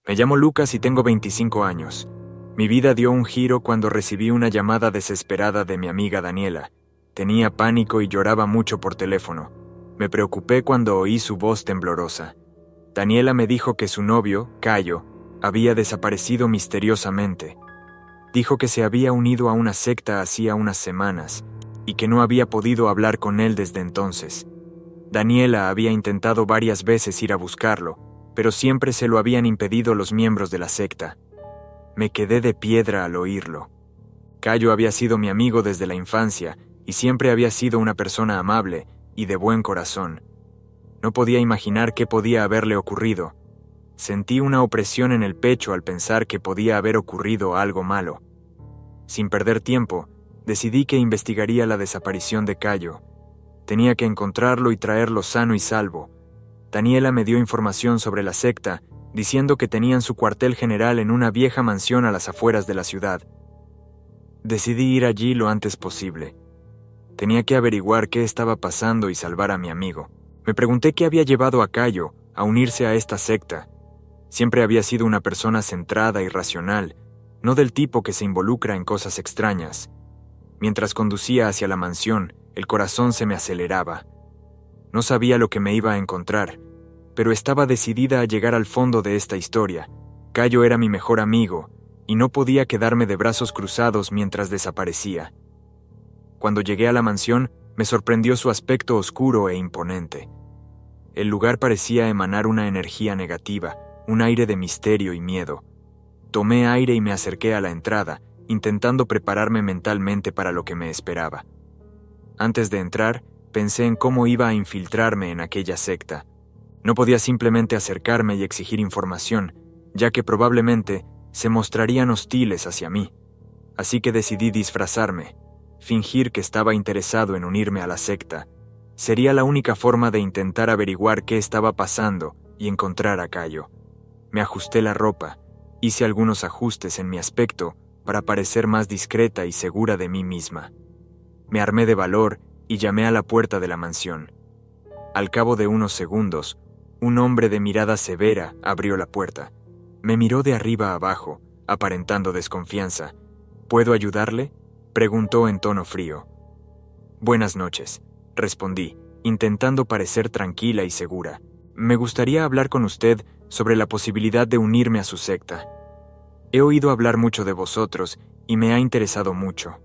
Me llamo Lucas y tengo 25 años. Mi vida dio un giro cuando recibí una llamada desesperada de mi amiga Daniela. Tenía pánico y lloraba mucho por teléfono. Me preocupé cuando oí su voz temblorosa. Daniela me dijo que su novio, Cayo, había desaparecido misteriosamente. Dijo que se había unido a una secta hacía unas semanas y que no había podido hablar con él desde entonces. Daniela había intentado varias veces ir a buscarlo, pero siempre se lo habían impedido los miembros de la secta. Me quedé de piedra al oírlo. Cayo había sido mi amigo desde la infancia y siempre había sido una persona amable y de buen corazón. No podía imaginar qué podía haberle ocurrido. Sentí una opresión en el pecho al pensar que podía haber ocurrido algo malo. Sin perder tiempo, decidí que investigaría la desaparición de Cayo. Tenía que encontrarlo y traerlo sano y salvo. Daniela me dio información sobre la secta, diciendo que tenían su cuartel general en una vieja mansión a las afueras de la ciudad. Decidí ir allí lo antes posible. Tenía que averiguar qué estaba pasando y salvar a mi amigo. Me pregunté qué había llevado a Cayo a unirse a esta secta. Siempre había sido una persona centrada y racional, no del tipo que se involucra en cosas extrañas. Mientras conducía hacia la mansión, el corazón se me aceleraba. No sabía lo que me iba a encontrar, pero estaba decidida a llegar al fondo de esta historia. Cayo era mi mejor amigo, y no podía quedarme de brazos cruzados mientras desaparecía. Cuando llegué a la mansión, me sorprendió su aspecto oscuro e imponente. El lugar parecía emanar una energía negativa, un aire de misterio y miedo. Tomé aire y me acerqué a la entrada, intentando prepararme mentalmente para lo que me esperaba. Antes de entrar, pensé en cómo iba a infiltrarme en aquella secta. No podía simplemente acercarme y exigir información, ya que probablemente se mostrarían hostiles hacia mí. Así que decidí disfrazarme, fingir que estaba interesado en unirme a la secta. Sería la única forma de intentar averiguar qué estaba pasando y encontrar a Cayo. Me ajusté la ropa, hice algunos ajustes en mi aspecto para parecer más discreta y segura de mí misma. Me armé de valor y llamé a la puerta de la mansión. Al cabo de unos segundos, un hombre de mirada severa abrió la puerta. Me miró de arriba a abajo, aparentando desconfianza. ¿Puedo ayudarle?, preguntó en tono frío. Buenas noches, respondí, intentando parecer tranquila y segura. Me gustaría hablar con usted sobre la posibilidad de unirme a su secta. He oído hablar mucho de vosotros y me ha interesado mucho.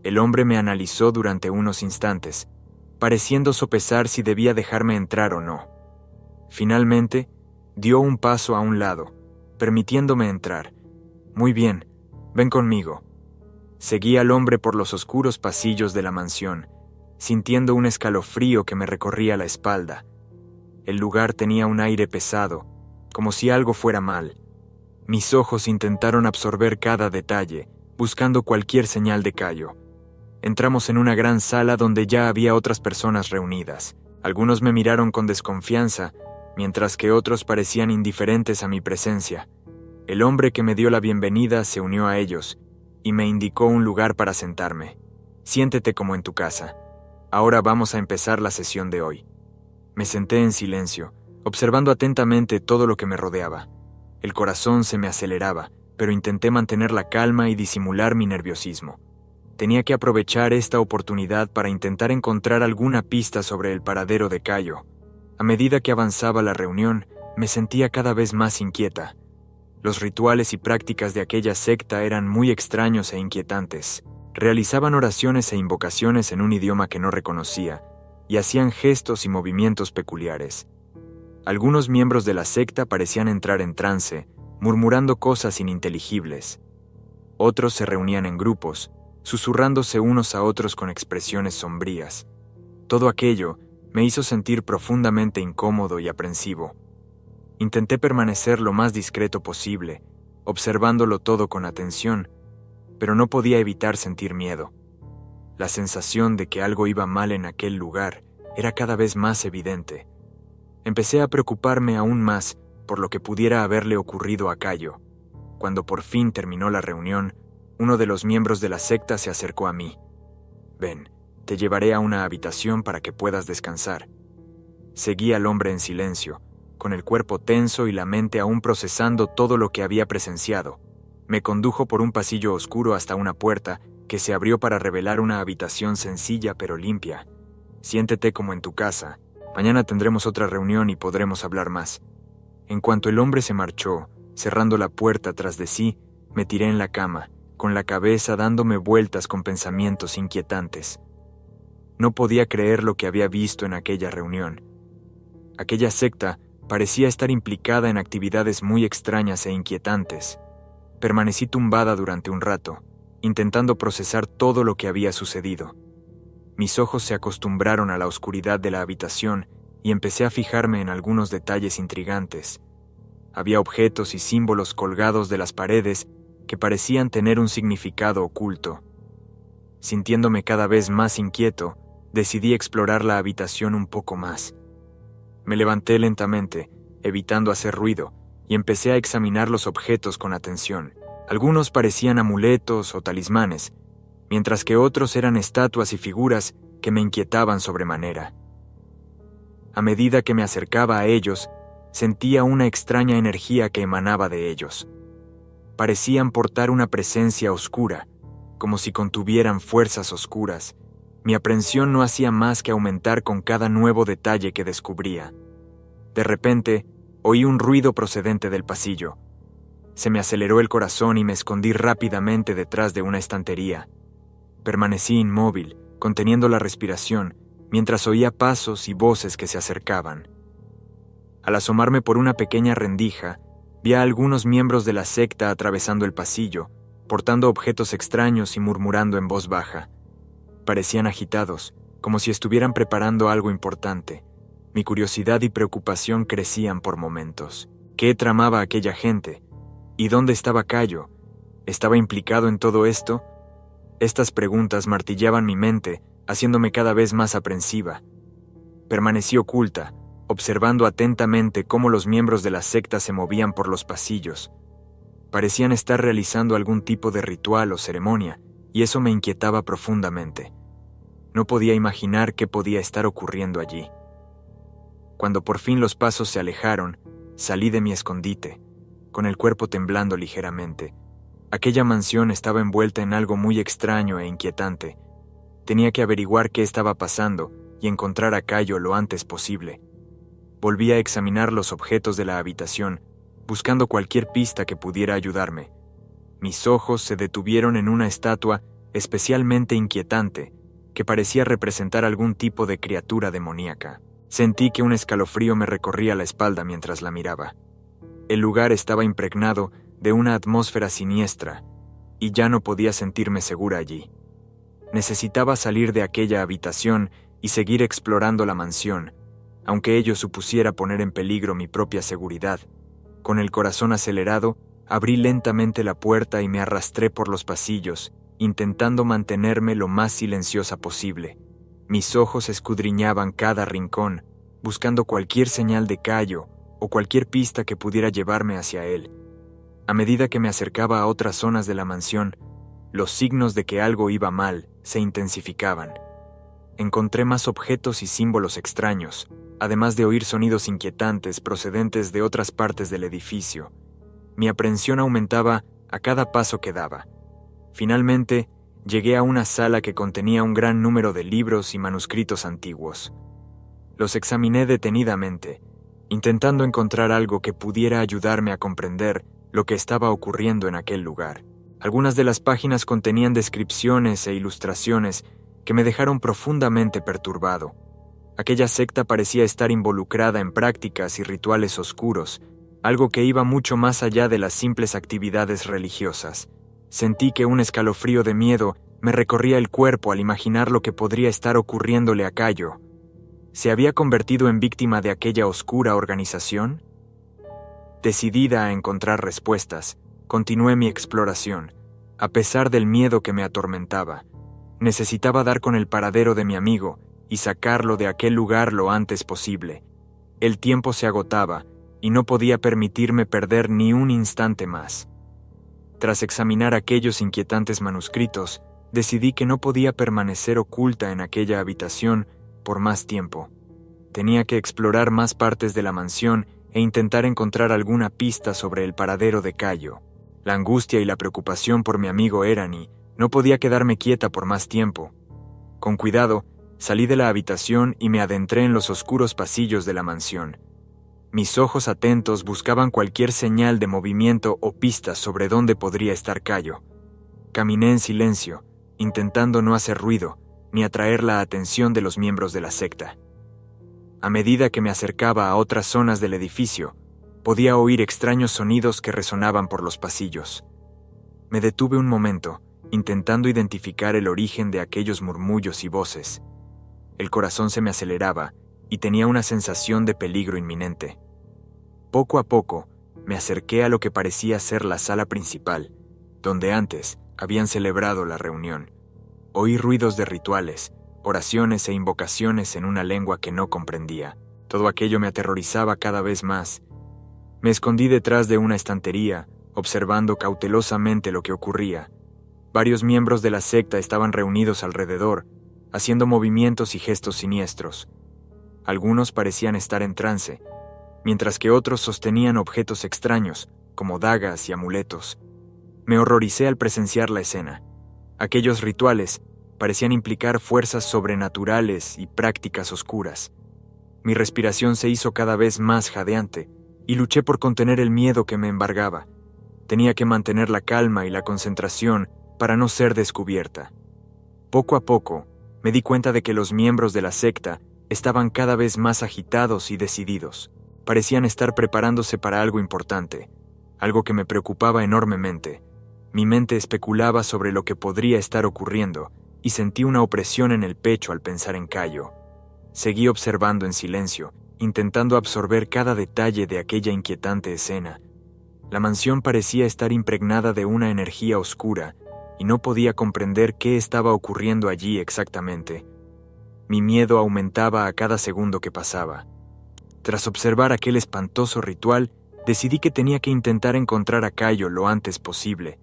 El hombre me analizó durante unos instantes, pareciendo sopesar si debía dejarme entrar o no. Finalmente, dio un paso a un lado, permitiéndome entrar. Muy bien, ven conmigo. Seguí al hombre por los oscuros pasillos de la mansión, sintiendo un escalofrío que me recorría la espalda. El lugar tenía un aire pesado, como si algo fuera mal. Mis ojos intentaron absorber cada detalle, buscando cualquier señal de Cayo. Entramos en una gran sala donde ya había otras personas reunidas. Algunos me miraron con desconfianza, mientras que otros parecían indiferentes a mi presencia. El hombre que me dio la bienvenida se unió a ellos y me indicó un lugar para sentarme. Siéntete como en tu casa. Ahora vamos a empezar la sesión de hoy. Me senté en silencio, observando atentamente todo lo que me rodeaba. El corazón se me aceleraba, pero intenté mantener la calma y disimular mi nerviosismo. Tenía que aprovechar esta oportunidad para intentar encontrar alguna pista sobre el paradero de Cayo. A medida que avanzaba la reunión, me sentía cada vez más inquieta. Los rituales y prácticas de aquella secta eran muy extraños e inquietantes. Realizaban oraciones e invocaciones en un idioma que no reconocía, y hacían gestos y movimientos peculiares. Algunos miembros de la secta parecían entrar en trance, murmurando cosas ininteligibles. Otros se reunían en grupos, susurrándose unos a otros con expresiones sombrías. Todo aquello me hizo sentir profundamente incómodo y aprensivo. Intenté permanecer lo más discreto posible, observándolo todo con atención, pero no podía evitar sentir miedo. La sensación de que algo iba mal en aquel lugar era cada vez más evidente. Empecé a preocuparme aún más por lo que pudiera haberle ocurrido a Cayo. Cuando por fin terminó la reunión, uno de los miembros de la secta se acercó a mí. Ven, te llevaré a una habitación para que puedas descansar. Seguí al hombre en silencio, con el cuerpo tenso y la mente aún procesando todo lo que había presenciado. Me condujo por un pasillo oscuro hasta una puerta que se abrió para revelar una habitación sencilla pero limpia. Siéntete como en tu casa. Mañana tendremos otra reunión y podremos hablar más. En cuanto el hombre se marchó, cerrando la puerta tras de sí, me tiré en la cama, con la cabeza dándome vueltas con pensamientos inquietantes. No podía creer lo que había visto en aquella reunión. Aquella secta parecía estar implicada en actividades muy extrañas e inquietantes. Permanecí tumbada durante un rato, intentando procesar todo lo que había sucedido. Mis ojos se acostumbraron a la oscuridad de la habitación y empecé a fijarme en algunos detalles intrigantes. Había objetos y símbolos colgados de las paredes que parecían tener un significado oculto. Sintiéndome cada vez más inquieto, decidí explorar la habitación un poco más. Me levanté lentamente, evitando hacer ruido, y empecé a examinar los objetos con atención. Algunos parecían amuletos o talismanes, mientras que otros eran estatuas y figuras que me inquietaban sobremanera. A medida que me acercaba a ellos, sentía una extraña energía que emanaba de ellos. Parecían portar una presencia oscura, como si contuvieran fuerzas oscuras. Mi aprensión no hacía más que aumentar con cada nuevo detalle que descubría. De repente, oí un ruido procedente del pasillo. Se me aceleró el corazón y me escondí rápidamente detrás de una estantería. Permanecí inmóvil, conteniendo la respiración, mientras oía pasos y voces que se acercaban. Al asomarme por una pequeña rendija, vi a algunos miembros de la secta atravesando el pasillo, portando objetos extraños y murmurando en voz baja. Parecían agitados, como si estuvieran preparando algo importante. Mi curiosidad y preocupación crecían por momentos. ¿Qué tramaba aquella gente? ¿Y dónde estaba Cayo? ¿Estaba implicado en todo esto? Estas preguntas martillaban mi mente, haciéndome cada vez más aprensiva. Permanecí oculta, observando atentamente cómo los miembros de la secta se movían por los pasillos. Parecían estar realizando algún tipo de ritual o ceremonia, y eso me inquietaba profundamente. No podía imaginar qué podía estar ocurriendo allí. Cuando por fin los pasos se alejaron, salí de mi escondite, con el cuerpo temblando ligeramente. Aquella mansión estaba envuelta en algo muy extraño e inquietante. Tenía que averiguar qué estaba pasando y encontrar a Cayo lo antes posible. Volví a examinar los objetos de la habitación, buscando cualquier pista que pudiera ayudarme. Mis ojos se detuvieron en una estatua especialmente inquietante, que parecía representar algún tipo de criatura demoníaca. Sentí que un escalofrío me recorría la espalda mientras la miraba. El lugar estaba impregnado de una atmósfera siniestra, y ya no podía sentirme segura allí. Necesitaba salir de aquella habitación y seguir explorando la mansión, aunque ello supusiera poner en peligro mi propia seguridad. Con el corazón acelerado, abrí lentamente la puerta y me arrastré por los pasillos, intentando mantenerme lo más silenciosa posible. Mis ojos escudriñaban cada rincón, buscando cualquier señal de Cayo o cualquier pista que pudiera llevarme hacia él. A medida que me acercaba a otras zonas de la mansión, los signos de que algo iba mal se intensificaban. Encontré más objetos y símbolos extraños, además de oír sonidos inquietantes procedentes de otras partes del edificio. Mi aprensión aumentaba a cada paso que daba. Finalmente, llegué a una sala que contenía un gran número de libros y manuscritos antiguos. Los examiné detenidamente, intentando encontrar algo que pudiera ayudarme a comprender lo que estaba ocurriendo en aquel lugar. Algunas de las páginas contenían descripciones e ilustraciones que me dejaron profundamente perturbado. Aquella secta parecía estar involucrada en prácticas y rituales oscuros, algo que iba mucho más allá de las simples actividades religiosas. Sentí que un escalofrío de miedo me recorría el cuerpo al imaginar lo que podría estar ocurriéndole a Cayo. ¿Se había convertido en víctima de aquella oscura organización? Decidida a encontrar respuestas, continué mi exploración, a pesar del miedo que me atormentaba. Necesitaba dar con el paradero de mi amigo y sacarlo de aquel lugar lo antes posible. El tiempo se agotaba y no podía permitirme perder ni un instante más. Tras examinar aquellos inquietantes manuscritos, decidí que no podía permanecer oculta en aquella habitación por más tiempo. Tenía que explorar más partes de la mansión e intentar encontrar alguna pista sobre el paradero de Cayo. La angustia y la preocupación por mi amigo eran y no podía quedarme quieta por más tiempo. Con cuidado, salí de la habitación y me adentré en los oscuros pasillos de la mansión. Mis ojos atentos buscaban cualquier señal de movimiento o pistas sobre dónde podría estar Cayo. Caminé en silencio, intentando no hacer ruido ni atraer la atención de los miembros de la secta. A medida que me acercaba a otras zonas del edificio, podía oír extraños sonidos que resonaban por los pasillos. Me detuve un momento, intentando identificar el origen de aquellos murmullos y voces. El corazón se me aceleraba y tenía una sensación de peligro inminente. Poco a poco, me acerqué a lo que parecía ser la sala principal, donde antes habían celebrado la reunión. Oí ruidos de rituales, oraciones e invocaciones en una lengua que no comprendía. Todo aquello me aterrorizaba cada vez más. Me escondí detrás de una estantería, observando cautelosamente lo que ocurría. Varios miembros de la secta estaban reunidos alrededor, haciendo movimientos y gestos siniestros. Algunos parecían estar en trance, mientras que otros sostenían objetos extraños, como dagas y amuletos. Me horroricé al presenciar la escena. Aquellos rituales parecían implicar fuerzas sobrenaturales y prácticas oscuras. Mi respiración se hizo cada vez más jadeante y luché por contener el miedo que me embargaba. Tenía que mantener la calma y la concentración para no ser descubierta. Poco a poco, me di cuenta de que los miembros de la secta estaban cada vez más agitados y decididos. Parecían estar preparándose para algo importante, algo que me preocupaba enormemente. Mi mente especulaba sobre lo que podría estar ocurriendo y sentí una opresión en el pecho al pensar en Cayo. Seguí observando en silencio, intentando absorber cada detalle de aquella inquietante escena. La mansión parecía estar impregnada de una energía oscura y no podía comprender qué estaba ocurriendo allí exactamente. Mi miedo aumentaba a cada segundo que pasaba. Tras observar aquel espantoso ritual, decidí que tenía que intentar encontrar a Cayo lo antes posible.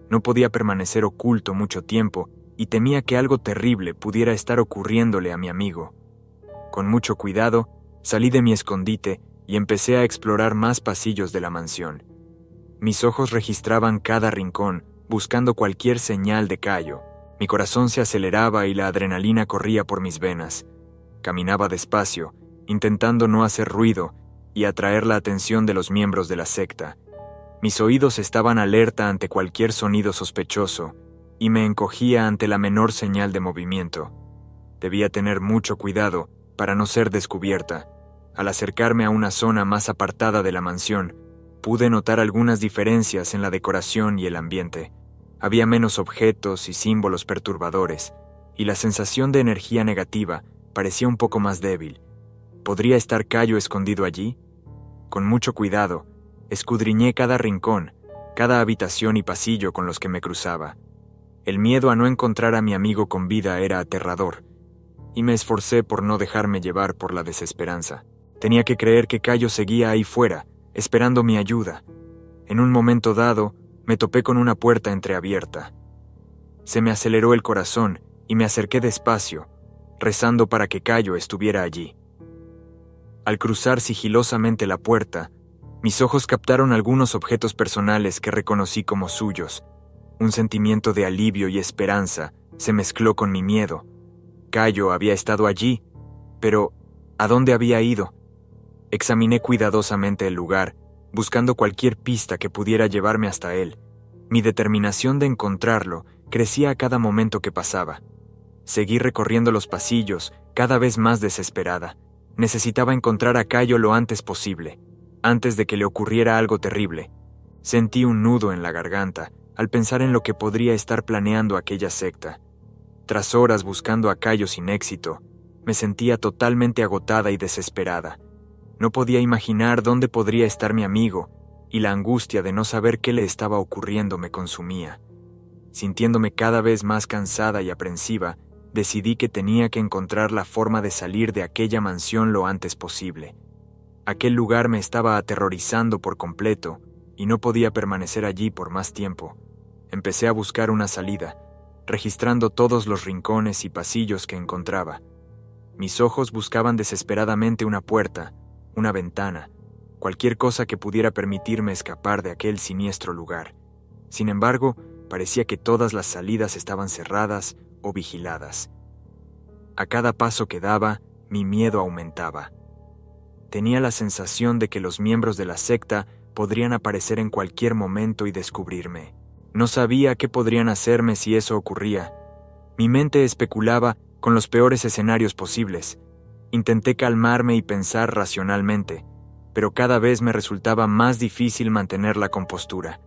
No podía permanecer oculto mucho tiempo y temía que algo terrible pudiera estar ocurriéndole a mi amigo. Con mucho cuidado, salí de mi escondite y empecé a explorar más pasillos de la mansión. Mis ojos registraban cada rincón, buscando cualquier señal de Cayo. Mi corazón se aceleraba y la adrenalina corría por mis venas. Caminaba despacio, intentando no hacer ruido y atraer la atención de los miembros de la secta. Mis oídos estaban alerta ante cualquier sonido sospechoso y me encogía ante la menor señal de movimiento. Debía tener mucho cuidado para no ser descubierta. Al acercarme a una zona más apartada de la mansión, pude notar algunas diferencias en la decoración y el ambiente. Había menos objetos y símbolos perturbadores, y la sensación de energía negativa parecía un poco más débil. ¿Podría estar Cayo escondido allí? Con mucho cuidado, escudriñé cada rincón, cada habitación y pasillo con los que me cruzaba. El miedo a no encontrar a mi amigo con vida era aterrador, y me esforcé por no dejarme llevar por la desesperanza. Tenía que creer que Cayo seguía ahí fuera, esperando mi ayuda. En un momento dado, me topé con una puerta entreabierta. Se me aceleró el corazón y me acerqué despacio, rezando para que Cayo estuviera allí. Al cruzar sigilosamente la puerta, mis ojos captaron algunos objetos personales que reconocí como suyos. Un sentimiento de alivio y esperanza se mezcló con mi miedo. Cayo había estado allí, pero ¿a dónde había ido? Examiné cuidadosamente el lugar, buscando cualquier pista que pudiera llevarme hasta él. Mi determinación de encontrarlo crecía a cada momento que pasaba. Seguí recorriendo los pasillos, cada vez más desesperada. Necesitaba encontrar a Cayo lo antes posible, antes de que le ocurriera algo terrible. Sentí un nudo en la garganta al pensar en lo que podría estar planeando aquella secta. Tras horas buscando a Cayo sin éxito, me sentía totalmente agotada y desesperada. No podía imaginar dónde podría estar mi amigo, y la angustia de no saber qué le estaba ocurriendo me consumía. Sintiéndome cada vez más cansada y aprensiva, decidí que tenía que encontrar la forma de salir de aquella mansión lo antes posible. Aquel lugar me estaba aterrorizando por completo, y no podía permanecer allí por más tiempo. Empecé a buscar una salida, registrando todos los rincones y pasillos que encontraba. Mis ojos buscaban desesperadamente una puerta, una ventana, cualquier cosa que pudiera permitirme escapar de aquel siniestro lugar. Sin embargo, parecía que todas las salidas estaban cerradas o vigiladas. A cada paso que daba, mi miedo aumentaba. Tenía la sensación de que los miembros de la secta podrían aparecer en cualquier momento y descubrirme. No sabía qué podrían hacerme si eso ocurría. Mi mente especulaba con los peores escenarios posibles. Intenté calmarme y pensar racionalmente, pero cada vez me resultaba más difícil mantener la compostura.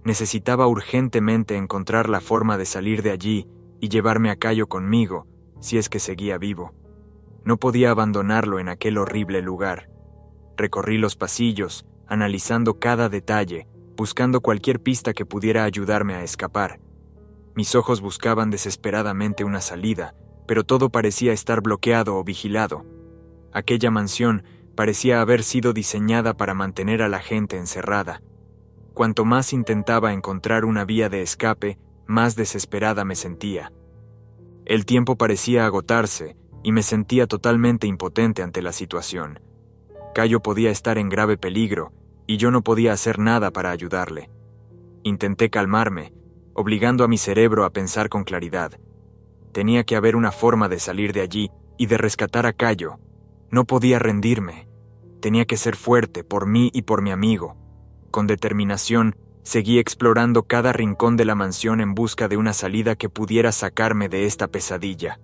Necesitaba urgentemente encontrar la forma de salir de allí y llevarme a Cayo conmigo, si es que seguía vivo. No podía abandonarlo en aquel horrible lugar. Recorrí los pasillos, analizando cada detalle, buscando cualquier pista que pudiera ayudarme a escapar. Mis ojos buscaban desesperadamente una salida, pero todo parecía estar bloqueado o vigilado. Aquella mansión parecía haber sido diseñada para mantener a la gente encerrada. Cuanto más intentaba encontrar una vía de escape, más desesperada me sentía. El tiempo parecía agotarse y me sentía totalmente impotente ante la situación. Cayo podía estar en grave peligro y yo no podía hacer nada para ayudarle. Intenté calmarme, obligando a mi cerebro a pensar con claridad. Tenía que haber una forma de salir de allí y de rescatar a Cayo. No podía rendirme. Tenía que ser fuerte por mí y por mi amigo. Con determinación, seguí explorando cada rincón de la mansión en busca de una salida que pudiera sacarme de esta pesadilla.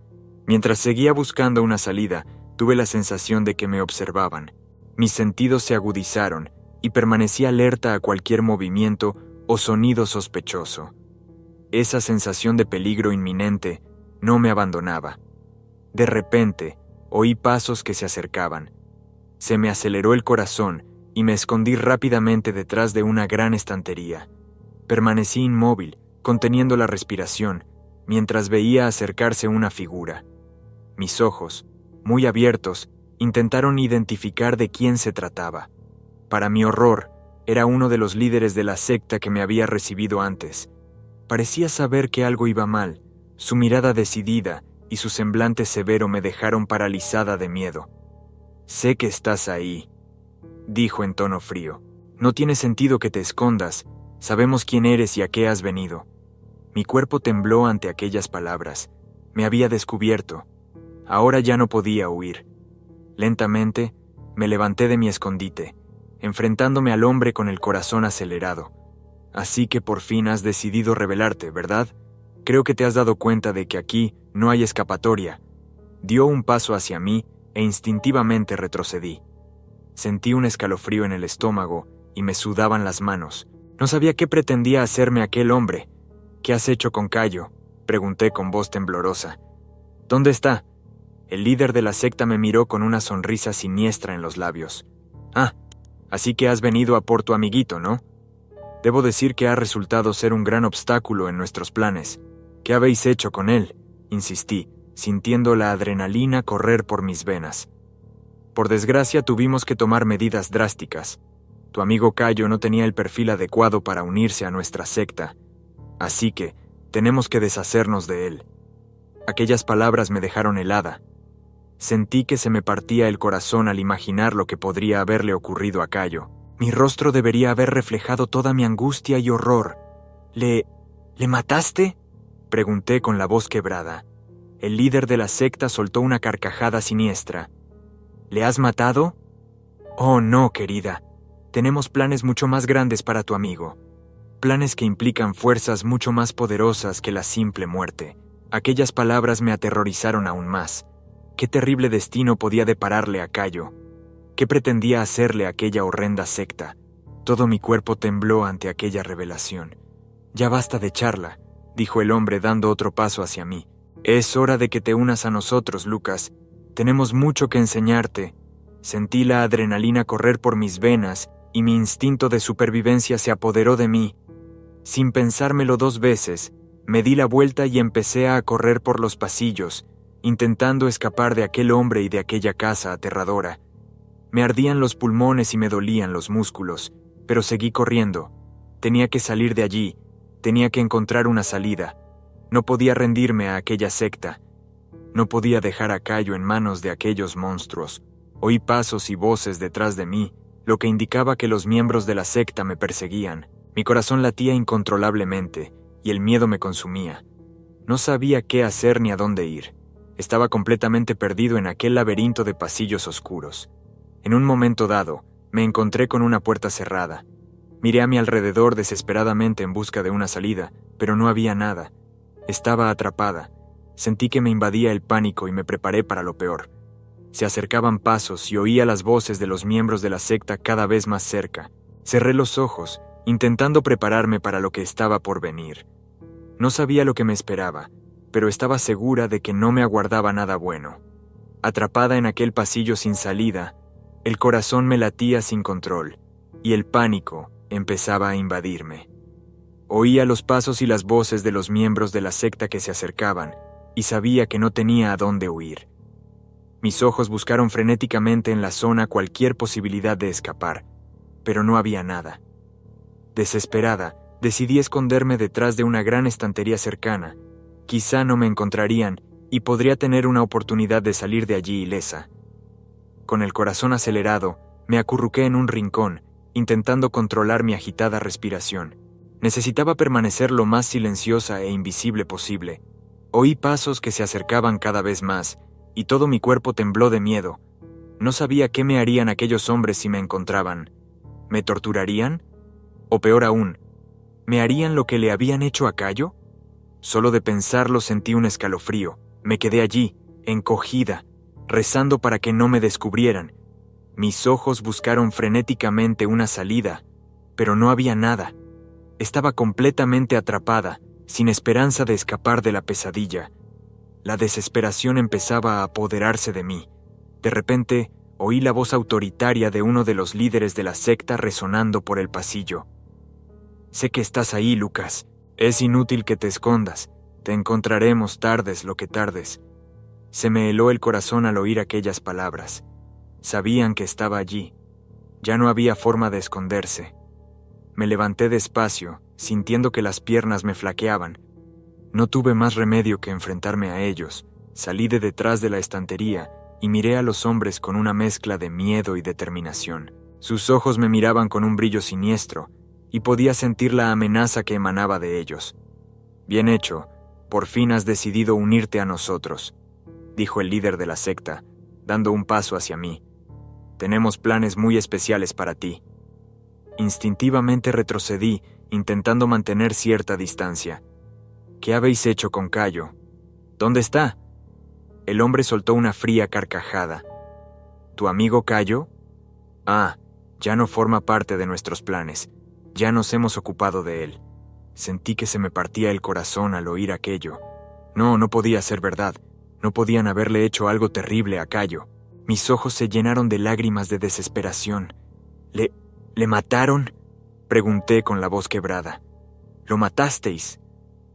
Mientras seguía buscando una salida, tuve la sensación de que me observaban. Mis sentidos se agudizaron y permanecí alerta a cualquier movimiento o sonido sospechoso. Esa sensación de peligro inminente no me abandonaba. De repente, oí pasos que se acercaban. Se me aceleró el corazón y me escondí rápidamente detrás de una gran estantería. Permanecí inmóvil, conteniendo la respiración, mientras veía acercarse una figura. Mis ojos, muy abiertos, intentaron identificar de quién se trataba. Para mi horror, era uno de los líderes de la secta que me había recibido antes. Parecía saber que algo iba mal. Su mirada decidida y su semblante severo me dejaron paralizada de miedo. «Sé que estás ahí», dijo en tono frío. «No tiene sentido que te escondas. Sabemos quién eres y a qué has venido». Mi cuerpo tembló ante aquellas palabras. Me había descubierto. Ahora ya no podía huir. Lentamente, me levanté de mi escondite, enfrentándome al hombre con el corazón acelerado. «Así que por fin has decidido rebelarte, ¿verdad? Creo que te has dado cuenta de que aquí no hay escapatoria». Dio un paso hacia mí e instintivamente retrocedí. Sentí un escalofrío en el estómago y me sudaban las manos. No sabía qué pretendía hacerme aquel hombre. «¿Qué has hecho con Cayo?», pregunté con voz temblorosa. «¿Dónde está?». El líder de la secta me miró con una sonrisa siniestra en los labios. «Ah, así que has venido a por tu amiguito, ¿no? Debo decir que ha resultado ser un gran obstáculo en nuestros planes. ¿Qué habéis hecho con él?», insistí, sintiendo la adrenalina correr por mis venas. «Por desgracia tuvimos que tomar medidas drásticas. Tu amigo Cayo no tenía el perfil adecuado para unirse a nuestra secta. Así que tenemos que deshacernos de él». Aquellas palabras me dejaron helada. Sentí que se me partía el corazón al imaginar lo que podría haberle ocurrido a Cayo. Mi rostro debería haber reflejado toda mi angustia y horror. ¿Le mataste?», pregunté con la voz quebrada. El líder de la secta soltó una carcajada siniestra. «¿Le has matado?». «Oh, no, querida. Tenemos planes mucho más grandes para tu amigo. Planes que implican fuerzas mucho más poderosas que la simple muerte». Aquellas palabras me aterrorizaron aún más. ¿Qué terrible destino podía depararle a Cayo? ¿Qué pretendía hacerle aquella horrenda secta? Todo mi cuerpo tembló ante aquella revelación. «Ya basta de charla», dijo el hombre dando otro paso hacia mí. «Es hora de que te unas a nosotros, Lucas. Tenemos mucho que enseñarte». Sentí la adrenalina correr por mis venas y mi instinto de supervivencia se apoderó de mí. Sin pensármelo 2 veces, me di la vuelta y empecé a correr por los pasillos, intentando escapar de aquel hombre y de aquella casa aterradora. Me ardían los pulmones y me dolían los músculos, pero seguí corriendo. Tenía que salir de allí, tenía que encontrar una salida. No podía rendirme a aquella secta. No podía dejar a Cayo en manos de aquellos monstruos. Oí pasos y voces detrás de mí, lo que indicaba que los miembros de la secta me perseguían. Mi corazón latía incontrolablemente y el miedo me consumía. No sabía qué hacer ni a dónde ir. Estaba completamente perdido en aquel laberinto de pasillos oscuros. En un momento dado, me encontré con una puerta cerrada. Miré a mi alrededor desesperadamente en busca de una salida, pero no había nada. Estaba atrapada. Sentí que me invadía el pánico y me preparé para lo peor. Se acercaban pasos y oía las voces de los miembros de la secta cada vez más cerca. Cerré los ojos, intentando prepararme para lo que estaba por venir. No sabía lo que me esperaba, pero estaba segura de que no me aguardaba nada bueno. Atrapada en aquel pasillo sin salida, el corazón me latía sin control, y el pánico empezaba a invadirme. Oía los pasos y las voces de los miembros de la secta que se acercaban, y sabía que no tenía a dónde huir. Mis ojos buscaron frenéticamente en la zona cualquier posibilidad de escapar, pero no había nada. Desesperada, decidí esconderme detrás de una gran estantería cercana. Quizá no me encontrarían y podría tener una oportunidad de salir de allí ilesa. Con el corazón acelerado, me acurruqué en un rincón, intentando controlar mi agitada respiración. Necesitaba permanecer lo más silenciosa e invisible posible. Oí pasos que se acercaban cada vez más, y todo mi cuerpo tembló de miedo. No sabía qué me harían aquellos hombres si me encontraban. ¿Me torturarían? O peor aún, ¿me harían lo que le habían hecho a Cayo? Solo de pensarlo sentí un escalofrío. Me quedé allí, encogida, rezando para que no me descubrieran. Mis ojos buscaron frenéticamente una salida, pero no había nada. Estaba completamente atrapada, sin esperanza de escapar de la pesadilla. La desesperación empezaba a apoderarse de mí. De repente, oí la voz autoritaria de uno de los líderes de la secta resonando por el pasillo. «Sé que estás ahí, Lucas. Es inútil que te escondas. Te encontraremos tardes lo que tardes». Se me heló el corazón al oír aquellas palabras. Sabían que estaba allí. Ya no había forma de esconderse. Me levanté despacio, sintiendo que las piernas me flaqueaban. No tuve más remedio que enfrentarme a ellos. Salí de detrás de la estantería y miré a los hombres con una mezcla de miedo y determinación. Sus ojos me miraban con un brillo siniestro, y podía sentir la amenaza que emanaba de ellos. «Bien hecho, por fin has decidido unirte a nosotros», dijo el líder de la secta, dando un paso hacia mí. «Tenemos planes muy especiales para ti». Instintivamente retrocedí, intentando mantener cierta distancia. «¿Qué habéis hecho con Cayo? ¿Dónde está?» El hombre soltó una fría carcajada. «¿Tu amigo Cayo? Ah, ya no forma parte de nuestros planes. Ya nos hemos ocupado de él». Sentí que se me partía el corazón al oír aquello. No podía ser verdad. No podían haberle hecho algo terrible a Cayo. Mis ojos se llenaron de lágrimas de desesperación. ¿Le mataron?», pregunté con la voz quebrada. «¿Lo matasteis?»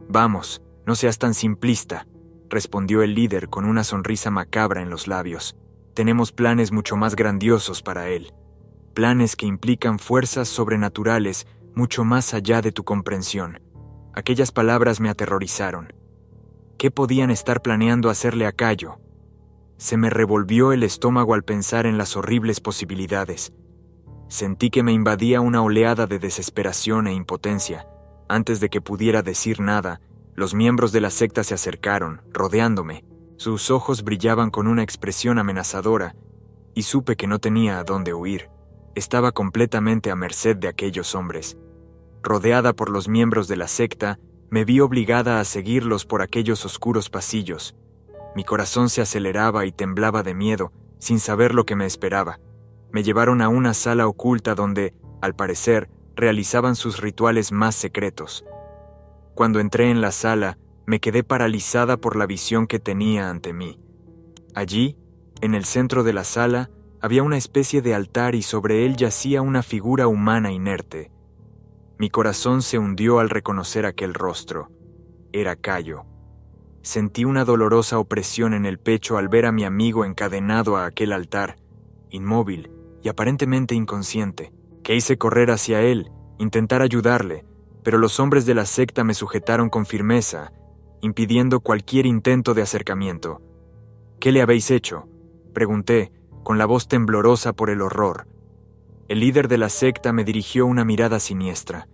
«Vamos, no seas tan simplista», respondió el líder con una sonrisa macabra en los labios. «Tenemos planes mucho más grandiosos para él. Planes que implican fuerzas sobrenaturales mucho más allá de tu comprensión». Aquellas palabras me aterrorizaron. ¿Qué podían estar planeando hacerle a Cayo? Se me revolvió el estómago al pensar en las horribles posibilidades. Sentí que me invadía una oleada de desesperación e impotencia. Antes de que pudiera decir nada, los miembros de la secta se acercaron, rodeándome. Sus ojos brillaban con una expresión amenazadora, y supe que no tenía a dónde huir. Estaba completamente a merced de aquellos hombres. Rodeada por los miembros de la secta, me vi obligada a seguirlos por aquellos oscuros pasillos. Mi corazón se aceleraba y temblaba de miedo, sin saber lo que me esperaba. Me llevaron a una sala oculta donde, al parecer, realizaban sus rituales más secretos. Cuando entré en la sala, me quedé paralizada por la visión que tenía ante mí. Allí, en el centro de la sala, había una especie de altar y sobre él yacía una figura humana inerte. Mi corazón se hundió al reconocer aquel rostro. Era Cayo. Sentí una dolorosa opresión en el pecho al ver a mi amigo encadenado a aquel altar, inmóvil y aparentemente inconsciente. Quise correr hacia él, intentar ayudarle, pero los hombres de la secta me sujetaron con firmeza, impidiendo cualquier intento de acercamiento. «¿Qué le habéis hecho?», pregunté, con la voz temblorosa por el horror. El líder de la secta me dirigió una mirada siniestra.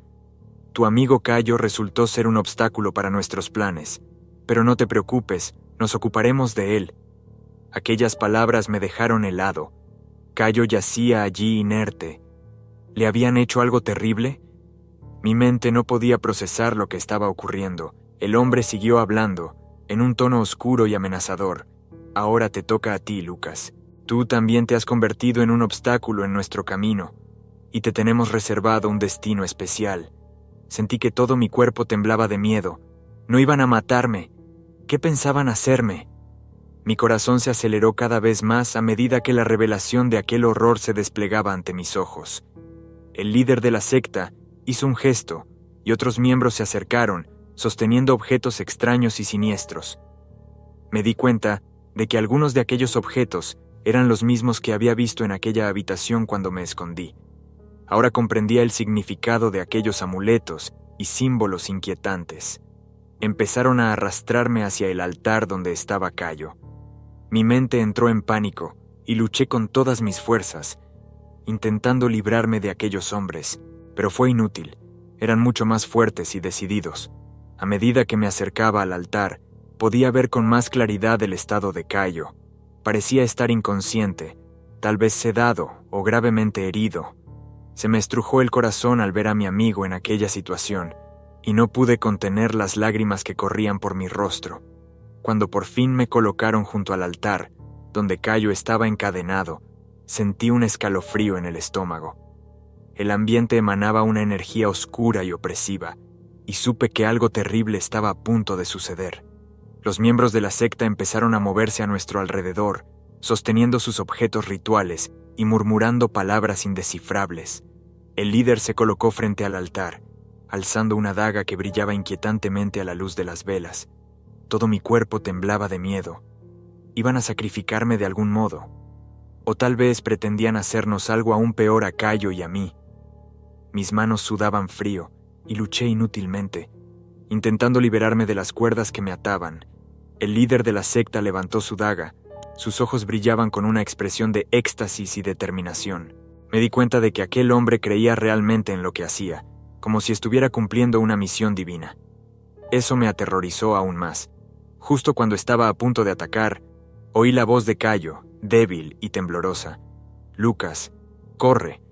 Tu amigo Cayo resultó ser un obstáculo para nuestros planes, pero no te preocupes, nos ocuparemos de él. Aquellas palabras me dejaron helado. Cayo yacía allí inerte. ¿Le habían hecho algo terrible? Mi mente no podía procesar lo que estaba ocurriendo. El hombre siguió hablando, en un tono oscuro y amenazador. Ahora te toca a ti, Lucas. Tú también te has convertido en un obstáculo en nuestro camino, y te tenemos reservado un destino especial. Sentí que todo mi cuerpo temblaba de miedo. No iban a matarme. ¿Qué pensaban hacerme? Mi corazón se aceleró cada vez más a medida que la revelación de aquel horror se desplegaba ante mis ojos. El líder de la secta hizo un gesto, y otros miembros se acercaron, sosteniendo objetos extraños y siniestros. Me di cuenta de que algunos de aquellos objetos eran los mismos que había visto en aquella habitación cuando me escondí. Ahora comprendía el significado de aquellos amuletos y símbolos inquietantes. Empezaron a arrastrarme hacia el altar donde estaba Cayo. Mi mente entró en pánico y luché con todas mis fuerzas, intentando librarme de aquellos hombres, pero fue inútil. Eran mucho más fuertes y decididos. A medida que me acercaba al altar, podía ver con más claridad el estado de Cayo. Parecía estar inconsciente, tal vez sedado o gravemente herido. Se me estrujó el corazón al ver a mi amigo en aquella situación, y no pude contener las lágrimas que corrían por mi rostro. Cuando por fin me colocaron junto al altar, donde Cayo estaba encadenado, sentí un escalofrío en el estómago. El ambiente emanaba una energía oscura y opresiva, y supe que algo terrible estaba a punto de suceder. Los miembros de la secta empezaron a moverse a nuestro alrededor, sosteniendo sus objetos rituales y murmurando palabras indescifrables. El líder se colocó frente al altar, alzando una daga que brillaba inquietantemente a la luz de las velas. Todo mi cuerpo temblaba de miedo. Iban a sacrificarme de algún modo. O tal vez pretendían hacernos algo aún peor a Cayo y a mí. Mis manos sudaban frío y luché inútilmente, intentando liberarme de las cuerdas que me ataban. El líder de la secta levantó su daga. Sus ojos brillaban con una expresión de éxtasis y determinación. Me di cuenta de que aquel hombre creía realmente en lo que hacía, como si estuviera cumpliendo una misión divina. Eso me aterrorizó aún más. Justo cuando estaba a punto de atacar, oí la voz de Cayo, débil y temblorosa. «Lucas, corre».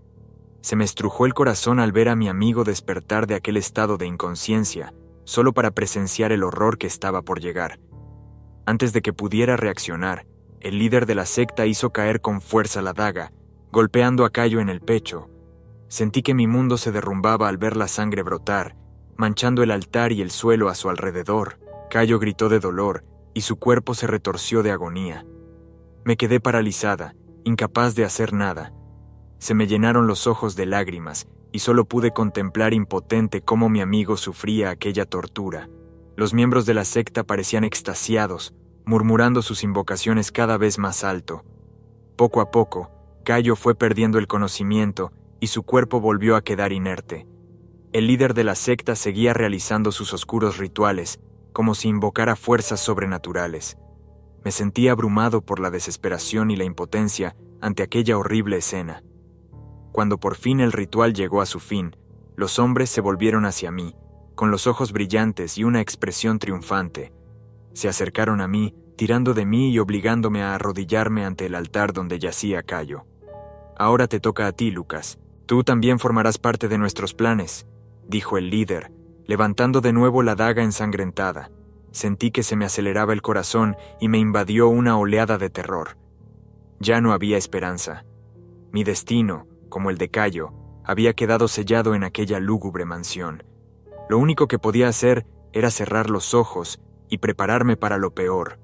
Se me estrujó el corazón al ver a mi amigo despertar de aquel estado de inconsciencia, solo para presenciar el horror que estaba por llegar. Antes de que pudiera reaccionar, el líder de la secta hizo caer con fuerza la daga, golpeando a Cayo en el pecho. Sentí que mi mundo se derrumbaba al ver la sangre brotar, manchando el altar y el suelo a su alrededor. Cayo gritó de dolor y su cuerpo se retorció de agonía. Me quedé paralizada, incapaz de hacer nada. Se me llenaron los ojos de lágrimas y solo pude contemplar impotente cómo mi amigo sufría aquella tortura. Los miembros de la secta parecían extasiados, murmurando sus invocaciones cada vez más alto. Poco a poco, Cayo fue perdiendo el conocimiento y su cuerpo volvió a quedar inerte. El líder de la secta seguía realizando sus oscuros rituales, como si invocara fuerzas sobrenaturales. Me sentí abrumado por la desesperación y la impotencia ante aquella horrible escena. Cuando por fin el ritual llegó a su fin, los hombres se volvieron hacia mí, con los ojos brillantes y una expresión triunfante. Se acercaron a mí, tirando de mí y obligándome a arrodillarme ante el altar donde yacía Cayo. «Ahora te toca a ti, Lucas. Tú también formarás parte de nuestros planes», dijo el líder, levantando de nuevo la daga ensangrentada. Sentí que se me aceleraba el corazón y me invadió una oleada de terror. Ya no había esperanza. Mi destino, como el de Cayo, había quedado sellado en aquella lúgubre mansión. Lo único que podía hacer era cerrar los ojos y prepararme para lo peor.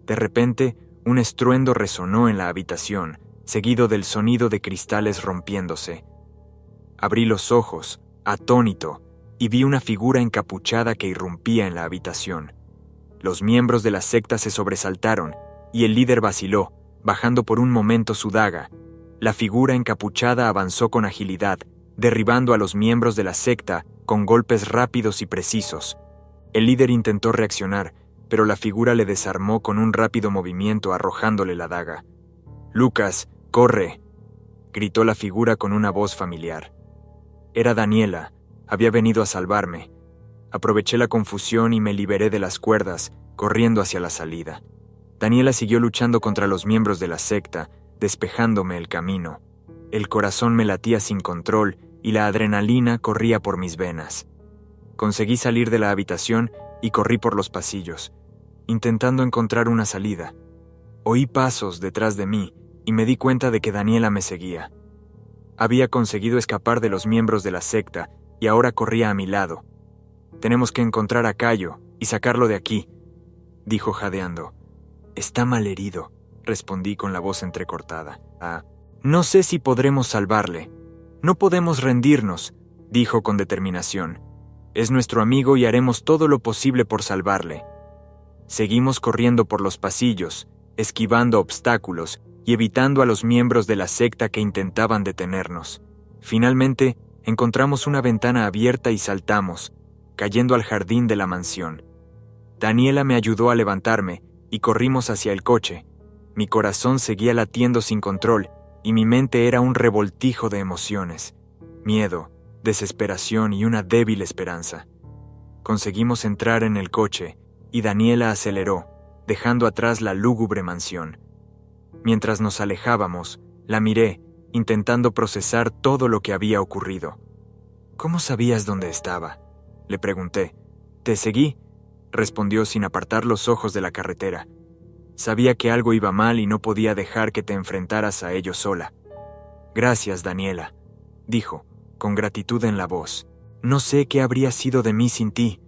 De repente, un estruendo resonó en la habitación, seguido del sonido de cristales rompiéndose. Abrí los ojos, atónito, y vi una figura encapuchada que irrumpía en la habitación. Los miembros de la secta se sobresaltaron, y el líder vaciló, bajando por un momento su daga. La figura encapuchada avanzó con agilidad, derribando a los miembros de la secta con golpes rápidos y precisos. El líder intentó reaccionar, pero la figura le desarmó con un rápido movimiento arrojándole la daga. «Lucas, corre», gritó la figura con una voz familiar. Era Daniela, había venido a salvarme. Aproveché la confusión y me liberé de las cuerdas, corriendo hacia la salida. Daniela siguió luchando contra los miembros de la secta, despejándome el camino. El corazón me latía sin control y la adrenalina corría por mis venas. Conseguí salir de la habitación y corrí por los pasillos, intentando encontrar una salida. Oí pasos detrás de mí y me di cuenta de que Daniela me seguía. Había conseguido escapar de los miembros de la secta y ahora corría a mi lado. «Tenemos que encontrar a Cayo y sacarlo de aquí», dijo jadeando. «Está malherido», respondí con la voz entrecortada. «No sé si podremos salvarle. No podemos rendirnos», dijo con determinación. «Es nuestro amigo y haremos todo lo posible por salvarle». Seguimos corriendo por los pasillos, esquivando obstáculos y evitando a los miembros de la secta que intentaban detenernos. Finalmente, encontramos una ventana abierta y saltamos, cayendo al jardín de la mansión. Daniela me ayudó a levantarme y corrimos hacia el coche. Mi corazón seguía latiendo sin control y mi mente era un revoltijo de emociones, miedo, desesperación y una débil esperanza. Conseguimos entrar en el coche y Daniela aceleró, dejando atrás la lúgubre mansión. Mientras nos alejábamos, la miré, intentando procesar todo lo que había ocurrido. «¿Cómo sabías dónde estaba?», le pregunté. «Te seguí», respondió sin apartar los ojos de la carretera. «Sabía que algo iba mal y no podía dejar que te enfrentaras a ello sola». «Gracias, Daniela», dijo, con gratitud en la voz. «No sé qué habría sido de mí sin ti».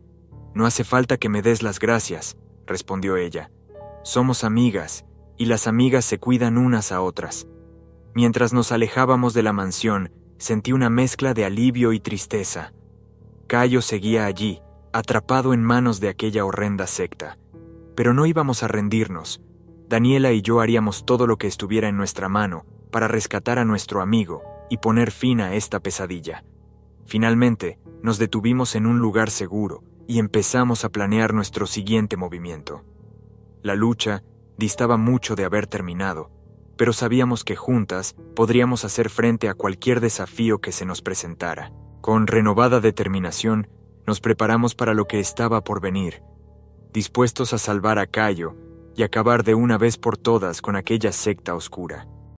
«No hace falta que me des las gracias», respondió ella. «Somos amigas, y las amigas se cuidan unas a otras». Mientras nos alejábamos de la mansión, sentí una mezcla de alivio y tristeza. Cayo seguía allí, atrapado en manos de aquella horrenda secta. Pero no íbamos a rendirnos. Daniela y yo haríamos todo lo que estuviera en nuestra mano para rescatar a nuestro amigo y poner fin a esta pesadilla. Finalmente, nos detuvimos en un lugar seguro y empezamos a planear nuestro siguiente movimiento. La lucha distaba mucho de haber terminado, pero sabíamos que juntas podríamos hacer frente a cualquier desafío que se nos presentara. Con renovada determinación, nos preparamos para lo que estaba por venir, dispuestos a salvar a Cayo y acabar de una vez por todas con aquella secta oscura.